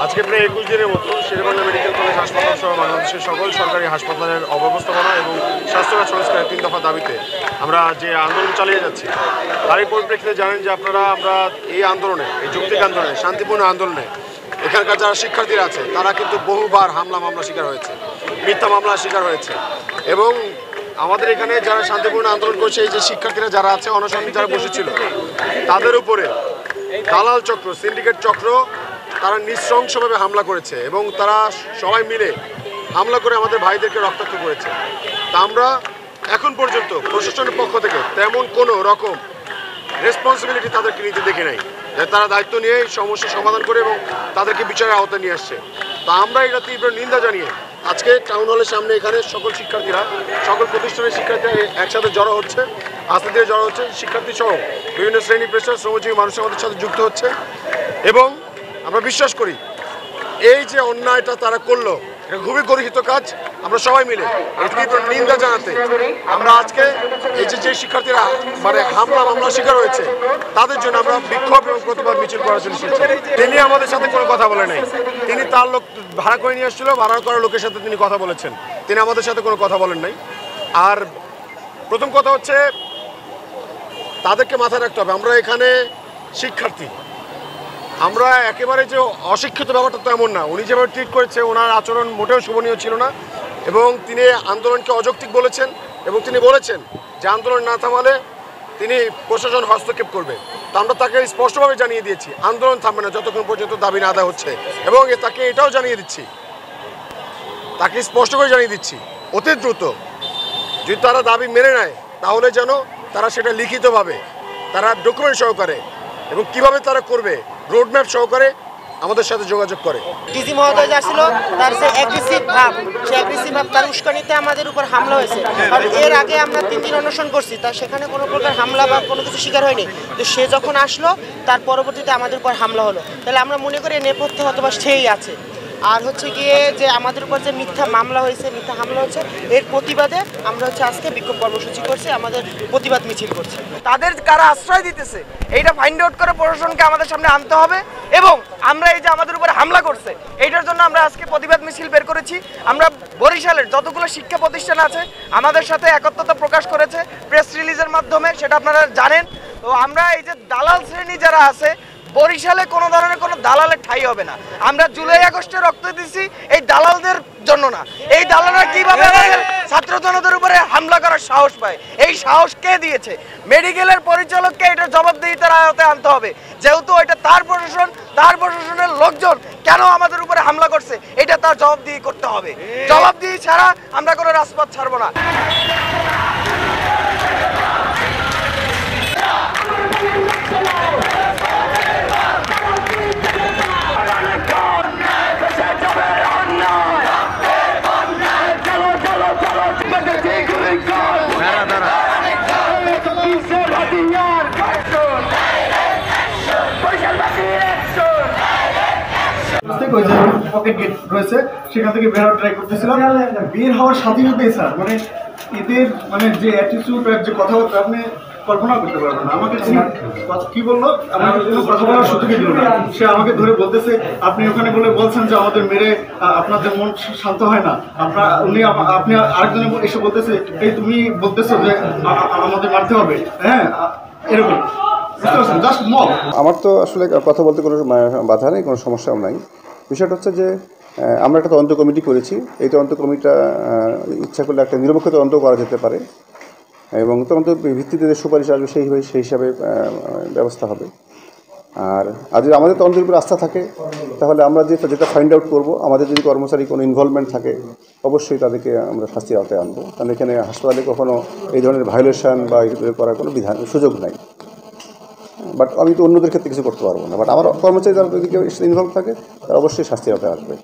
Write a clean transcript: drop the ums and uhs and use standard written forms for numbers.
আজকে প্রায় ২১ দিনের মতো শেরেবাংলা মেডিকেল কলেজ হাসপাতাল সহ বাংলাদেশের সকল সরকারি হাসপাতালের অব্যবস্থাপনা এবং স্বাস্থ্যখাত সংস্কারের ৩ দফা দাবিতে আমরা যে আন্দোলন চালিয়ে যাচ্ছি তারই পরিপ্রেক্ষিতে জানেন যে আমরা এই আন্দোলনে, এই যৌক্তিক আন্দোলনে, শান্তিপূর্ণ আন্দোলনে এখানকার যারা শিক্ষার্থীরা আছে তারা কিন্তু বহুবার মামলা শিকার হয়েছে, মিথ্যা মামলার শিকার হয়েছে। এবং আমাদের এখানে যারা শান্তিপূর্ণ আন্দোলন করছে, এই যে শিক্ষার্থীরা যারা আছে, অনশনে যারা বসেছিল, তাদের উপরে দালাল চক্র, সিন্ডিকেট চক্র তারা নৃশংসভাবে হামলা করেছে এবং তারা সবাই মিলে হামলা করে আমাদের ভাইদেরকে রক্তাক্ত করেছে। তা আমরা এখন পর্যন্ত প্রশাসনের পক্ষ থেকে তেমন কোনো রকম রেসপন্সিবিলিটি তাদেরকে নিতে দেখে নাই, যে তারা দায়িত্ব নিয়ে সমস্যা সমাধান করে এবং তাদেরকে বিচারের আওতায় নিয়ে আসছে। তা আমরা এটা তীব্র নিন্দা জানিয়ে আজকে টাউন হলের সামনে এখানে সকল শিক্ষার্থীরা, সকল প্রতিষ্ঠানের শিক্ষার্থীরা একসাথে জড়ো হচ্ছে, আস্তে ধীরে জড়ো হচ্ছে, শিক্ষার্থী সহ বিভিন্ন শ্রেণী পেশা শ্রমজীবী মানুষ আমাদের সাথে যুক্ত হচ্ছে। এবং আমরা বিশ্বাস করি এই যে অন্যায়টা তারা করলো, এটা খুবই গর্হিত কাজ। আমরা সবাই মিলে নিন্দা জানাতে আমরা আজকে এই যে শিক্ষার্থীরা মামলা শিকার হয়েছে তাদের জন্য আমরা বিক্ষোভ এবং প্রতিবাদ মিছিল করার জন্য এসেছি। তিনি আমাদের সাথে কোনো কথা বলে নাই, তিনি তার লোক ভাড়া করে নিয়ে এসেছিল, ভাড়া করা লোকের সাথে তিনি কথা বলেছেন, তিনি আমাদের সাথে কোনো কথা বলেন নাই। আর প্রথম কথা হচ্ছে তাদেরকে মাথায় রাখতে হবে আমরা এখানে শিক্ষার্থী, আমরা একেবারে যে অশিক্ষিত ব্যাপারটা তো এমন না। উনি যেভাবে ট্রিট করেছে, ওনার আচরণ মোটেও শোভনীয় ছিল না এবং তিনি আন্দোলনকে অযৌক্তিক বলেছেন এবং তিনি বলেছেন যে আন্দোলন না থামালে তিনি প্রশাসন হস্তক্ষেপ করবে। তা আমরা তাকে স্পষ্টভাবে জানিয়ে দিয়েছি আন্দোলন থামবে না যতক্ষণ পর্যন্ত দাবি না আদায় হচ্ছে। এবং তাকে এটাও জানিয়ে দিচ্ছি, তাকে স্পষ্ট করে জানিয়ে দিচ্ছি অতি দ্রুত যদি তারা দাবি মেনে নেয় তাহলে যেন তারা সেটা লিখিতভাবে, তারা ডকুমেন্ট সহকারে এবং কিভাবে তারা করবে রোডম্যাপ সহকারে আমাদের সাথে যোগাযোগ করে। ডিজি মহোদয় আসছিল, তার যে অ্যাগ্রেসিভ ভাব তার উস্কানিতে আমাদের উপর হামলা হয়েছে। আর এর আগে আমরা 3 দিন অনশন করছি, তা সেখানে কোনো প্রকার হামলা বা কোনো কিছু শিকার হয়নি। তো সে যখন আসলো তার পরবর্তীতে আমাদের উপর হামলা হলো, তাহলে আমরা মনে করি নেপথ্যে হয়তো বা সেই আছে। আর হচ্ছে গিয়ে যে আমাদের উপর যে মিথ্যা হামলা হয়েছে এর প্রতিবাদে আমরা আজকে বিক্ষোভ কর্মসূচি করছি, আমাদের প্রতিবাদ মিছিল করছি। তাদের কারা আশ্রয় দিতেছে এইটা ফাইন্ড আউট করে প্রশাসনকে আমাদের সামনে আনতে হবে। এবং আমরা এই যে আমাদের উপরে হামলা করছে এইটার জন্য আমরা আজকে প্রতিবাদ মিছিল বের করেছি। আমরা বরিশালের যতগুলো শিক্ষা প্রতিষ্ঠান আছে আমাদের সাথে একত্রতা প্রকাশ করেছে প্রেস রিলিজের মাধ্যমে, সেটা আপনারা জানেন। তো আমরা এই যে দালাল শ্রেণী যারা আছে, বরিশালে কোনো ধরনের কোনো দালালের ঠাঁই হবে না। আমরা জুলাই আগস্টে রক্ত দিচ্ছি এই দালালদের জন্য না। এই দালালরা কিভাবে আমাদের ছাত্র জনতার উপরে হামলা করার সাহস পায়, এই সাহস কে দিয়েছে? মেডিকেলের পরিচালককে এটা জবাবদিহিতার আওতায় আনতে হবে। যেহেতু এটা তার প্রশাসন, তার প্রশাসনের লোকজন কেন আমাদের উপরে হামলা করছে এটা তার জবাবদিহি করতে হবে। জবাবদিহি ছাড়া আমরা কোনো রাজপথ ছাড়বো না। পকেট গেট রয়েছে, সেখান থেকে বের হওয়ার ট্রাই করতেছিলাম। বের হওয়ার সাথে সাথে স্যার এদের যে অ্যাটিটিউড আর যে কথাবার্তা আপনি কল্পনা করতে পারবেন না। আমাকে কি বললো, আমাকে কোনো কথা বলার সুযোগই দিল না। সে আমাকে ধরে বলতেছে আপনি ওখানে বলছেন যে আমাদের মেরে আপনাদের মন শান্ত হয় না, আপনি আরেকজনে এসে বলতেছে এই তুমি বলতেছো যে আমাদের মারতে হবে, হ্যাঁ এরকম। আমার তো আসলে কথা বলতে কোনো বাধা নেই, কোনো সমস্যাও নাই। বিষয়টা হচ্ছে যে আমরা একটা তদন্ত কমিটি করেছি, এই তদন্ত কমিটিটা ইচ্ছা করলে একটা নিরপেক্ষ তদন্ত করা যেতে পারে এবং তদন্ত ভিত্তিতে যে সুপারিশ আসবে সেই হিসাবে ব্যবস্থা হবে। আর যদি আমাদের তদন্তের উপর আস্থা থাকে তাহলে আমরা যেটা ফাইন্ড আউট করবো, আমাদের যদি কর্মচারী কোনো ইনভলভমেন্ট থাকে অবশ্যই তাদেরকে আমরা শাস্তির আওতায় আনবো। কারণ এখানে হাসপাতালে কখনো এই ধরনের ভায়োলেশন বা এগুলো করার কোনো সুযোগ নাই। বাট আমি তো অন্যদের ক্ষেত্রে কিছু করতে পারবো না, বাট আমার কর্মচারী যারা যদি কেউ ইনভলভ থাকে তারা অবশ্যই শাস্তির আওতায় আসবে।